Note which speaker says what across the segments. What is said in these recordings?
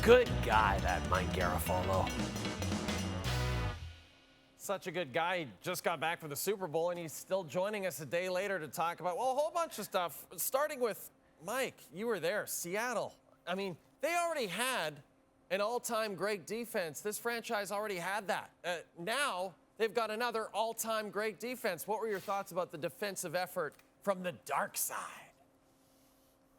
Speaker 1: Good guy, that Mike Garafolo.
Speaker 2: Such a good guy. He just got back from the Super Bowl, and he's still joining us a day later to talk about, well, a whole bunch of stuff, starting with Mike. You were there, Seattle. I mean, they already had an all-time great defense. This franchise already had that. Now they've got another all-time great defense. What were your thoughts about the defensive effort from the dark side?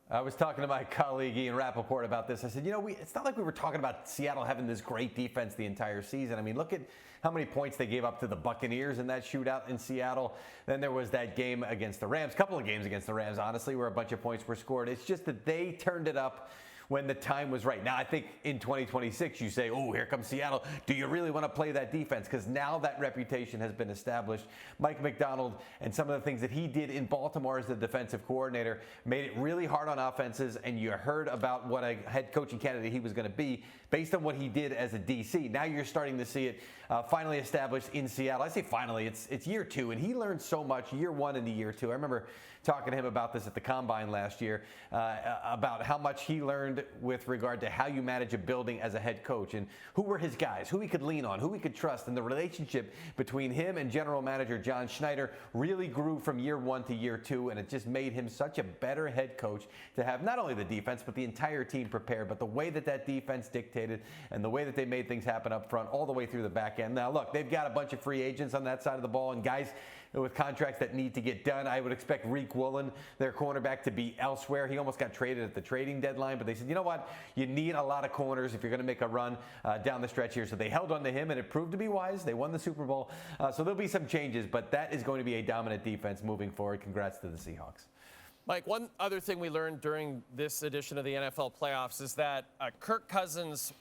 Speaker 3: I was talking to my colleague Ian Rappaport about this. I said, it's not like we were talking about Seattle having this great defense the entire season. I mean, look at how many points they gave up to the Buccaneers in that shootout in Seattle. Then there was that game against the Rams, couple of games against the Rams, honestly, where a bunch of points were scored. It's just that they turned it up when the time was right. Now, I think in 2026, you say, oh, here comes Seattle. Do you really want to play that defense? Because now that reputation has been established. Mike McDonald and some of the things that he did in Baltimore as the defensive coordinator made it really hard on offenses, and you heard about what a head coaching candidate he was going to be based on what he did as a DC. Now you're starting to see it finally established in Seattle. I say finally, it's year two, and he learned so much year one into year two. I remember talking to him about this at the Combine last year, about how much he learned with regard to how you manage a building as a head coach and who were his guys, who he could lean on, who he could trust. And the relationship between him and general manager John Schneider really grew from year one to year two, and it just made him such a better head coach to have not only the defense, but the entire team prepared. But the way that defense dictated and the way that they made things happen up front all the way through the back end. Now, look, they've got a bunch of free agents on that side of the ball and guys with contracts that need to get done. I would expect Reek Woolen, their cornerback, to be elsewhere. He almost got traded at the trading deadline, but they said, you know what? You need a lot of corners if you're going to make a run down the stretch here. So they held on to him, and it proved to be wise. They won the Super Bowl. So there'll be some changes, but that is going to be a dominant defense moving forward. Congrats to the Seahawks.
Speaker 2: Mike, one other thing we learned during this edition of the NFL playoffs is that Kirk Cousins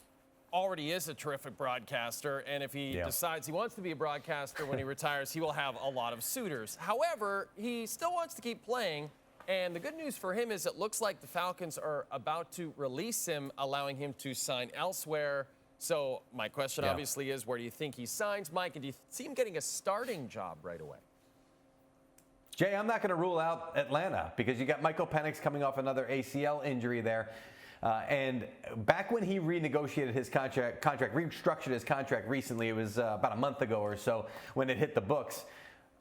Speaker 2: already is a terrific broadcaster, and if he decides he wants to be a broadcaster when he retires, he will have a lot of suitors. However, he still wants to keep playing, and the good news for him is it looks like the Falcons are about to release him, allowing him to sign elsewhere. So my question obviously is, where do you think he signs, Mike, and do you see him getting a starting job right away?
Speaker 3: Jay, I'm not going to rule out Atlanta because you got Michael Penix coming off another ACL injury there. And back when he renegotiated his contract, restructured his contract recently, it was about a month ago or so when it hit the books,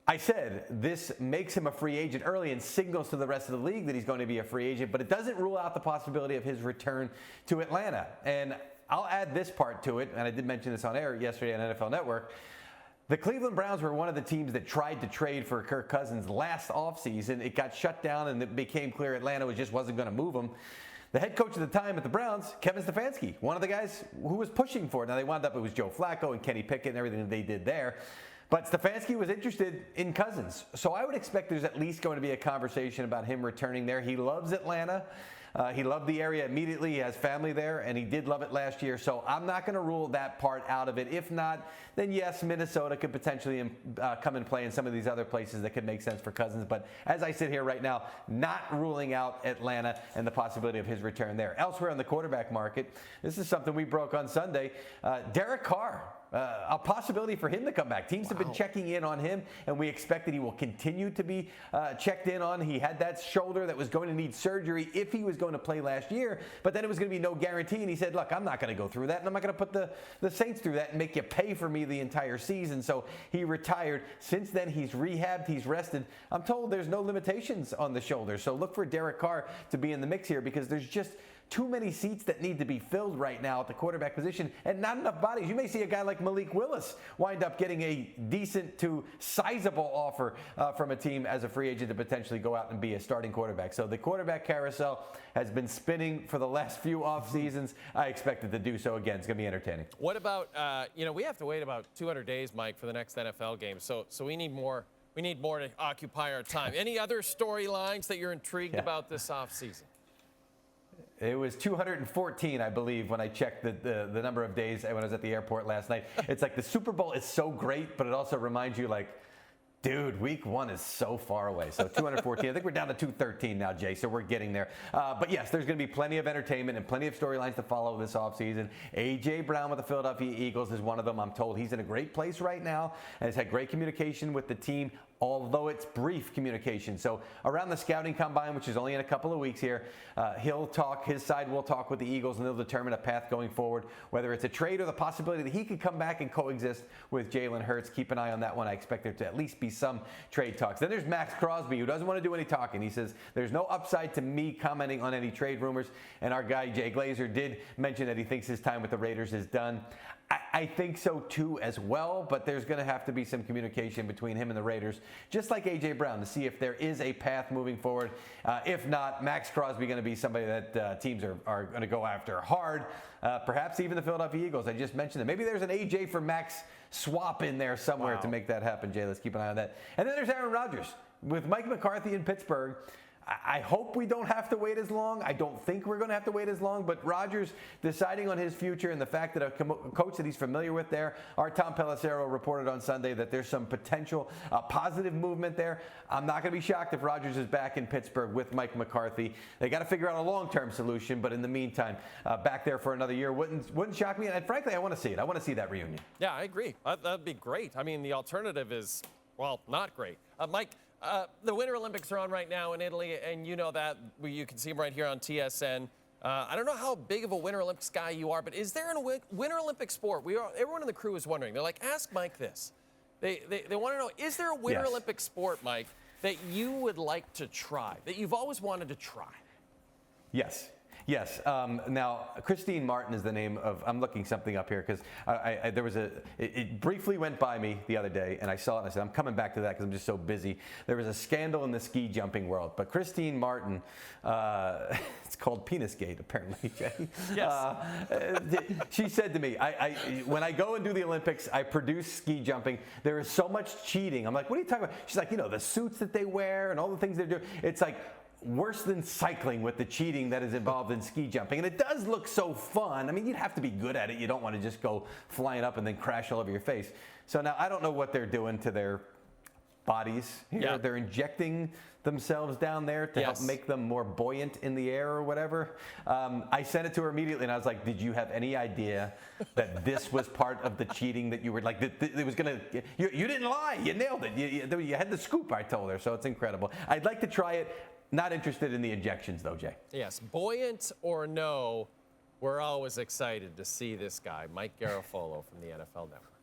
Speaker 3: I said this makes him a free agent early and signals to the rest of the league that he's going to be a free agent, but it doesn't rule out the possibility of his return to Atlanta. And I'll add this part to it, and I did mention this on air yesterday on NFL Network. The Cleveland Browns were one of the teams that tried to trade for Kirk Cousins last offseason. It got shut down, and it became clear Atlanta just wasn't going to move him. The head coach at the time at the Browns, Kevin Stefanski, one of the guys who was pushing for it. Now, they wound up, it was Joe Flacco and Kenny Pickett and everything that they did there. But Stefanski was interested in Cousins. So I would expect there's at least going to be a conversation about him returning there. He loves Atlanta. He loved the area immediately. He has family there, and he did love it last year. So I'm not going to rule that part out of it. If not, then yes, Minnesota could potentially come and play in some of these other places that could make sense for Cousins. But as I sit here right now, not ruling out Atlanta and the possibility of his return there. Elsewhere in the quarterback market, this is something we broke on Sunday. Derek Carr. A possibility for him to come back. Teams have been checking in on him, and we expect that he will continue to be checked in on. He had that shoulder that was going to need surgery if he was going to play last year, but then it was going to be no guarantee, and he said, look, I'm not going to go through that, and I'm not going to put the Saints through that and make you pay for me the entire season. So he retired. Since then, he's rehabbed, he's rested. I'm told there's no limitations on the shoulder, so look for Derek Carr to be in the mix here because there's just too many seats that need to be filled right now at the quarterback position and not enough bodies. You may see a guy like Malik Willis wind up getting a decent to sizable offer from a team as a free agent to potentially go out and be a starting quarterback. So the quarterback carousel has been spinning for the last few off seasons. I expect it to do so again. It's going to be entertaining.
Speaker 2: What about, we have to wait about 200 days, Mike, for the next NFL game. So we need more. We need more to occupy our time. Any other storylines that you're intrigued about this offseason?
Speaker 3: It was 214, I believe, when I checked the number of days when I was at the airport last night. It's like the Super Bowl is so great, but it also reminds you, like, dude, week one is so far away. So 214. I think we're down to 213 now, Jay, so we're getting there. But yes, there's going to be plenty of entertainment and plenty of storylines to follow this offseason. A.J. Brown with the Philadelphia Eagles is one of them. I'm told he's in a great place right now and has had great communication with the team although it's brief communication. So around the scouting combine, which is only in a couple of weeks here, his side will talk with the Eagles, and they'll determine a path going forward, whether it's a trade or the possibility that he could come back and coexist with Jalen Hurts. Keep an eye on that one. I expect there to at least be some trade talks. Then there's Max Crosby, who doesn't want to do any talking. He says, there's no upside to me commenting on any trade rumors. And our guy, Jay Glazer, did mention that he thinks his time with the Raiders is done. I think so too as well, but there's going to have to be some communication between him and the Raiders, just like A.J. Brown, to see if there is a path moving forward. If not, Max Crosby going to be somebody that teams are going to go after hard, perhaps even the Philadelphia Eagles. I just mentioned that. Maybe there's an A.J. for Max swap in there somewhere to make that happen, Jay. Let's keep an eye on that. And then there's Aaron Rodgers. With Mike McCarthy in Pittsburgh, I hope we don't have to wait as long. I don't think we're going to have to wait as long, but Rodgers deciding on his future and the fact that a coach that he's familiar with there, our Tom Pelissero reported on Sunday that there's some potential positive movement there. I'm not going to be shocked if Rodgers is back in Pittsburgh with Mike McCarthy. They got to figure out a long-term solution, but in the meantime, back there for another year wouldn't shock me. And frankly, I want to see it. I want to see that reunion.
Speaker 2: Yeah, I agree. That'd be great. I mean, the alternative is, well, not great. Mike, the Winter Olympics are on right now in Italy, and you know that. You can see them right here on TSN. I don't know how big of a Winter Olympics guy you are, but is there a Winter Olympic sport? Everyone in the crew is wondering. They're like, ask Mike this. They want to know, is there a Winter Olympic sport, Mike, that you would like to try, that you've always wanted to try?
Speaker 3: Yes. Yes. Now, Christine Martin is the name of. I'm looking something up here because there was it briefly went by me the other day, and I saw it. And I said, I'm coming back to that because I'm just so busy. There was a scandal in the ski jumping world, but Christine Martin, it's called Penis Gate, apparently. Jay.
Speaker 2: Yes.
Speaker 3: She said to me, when I go and do the Olympics, I produce ski jumping. There is so much cheating. I'm like, what are you talking about? She's like, the suits that they wear and all the things they're doing. It's like worse than cycling with the cheating that is involved in ski jumping. And it does look so fun. I mean, you'd have to be good at it. You don't want to just go flying up and then crash all over your face. So now I don't know what they're doing to their bodies here.
Speaker 2: Yeah.
Speaker 3: They're injecting themselves down there to help make them more buoyant in the air or whatever. I sent it to her immediately, and I was like, did you have any idea that this was part of the cheating that you were like, it was going to, you didn't lie. You nailed it. You had the scoop, I told her. So it's incredible. I'd like to try it. Not interested in the injections, though, Jay.
Speaker 2: Yes, buoyant or no, we're always excited to see this guy, Mike Garafolo from the NFL Network.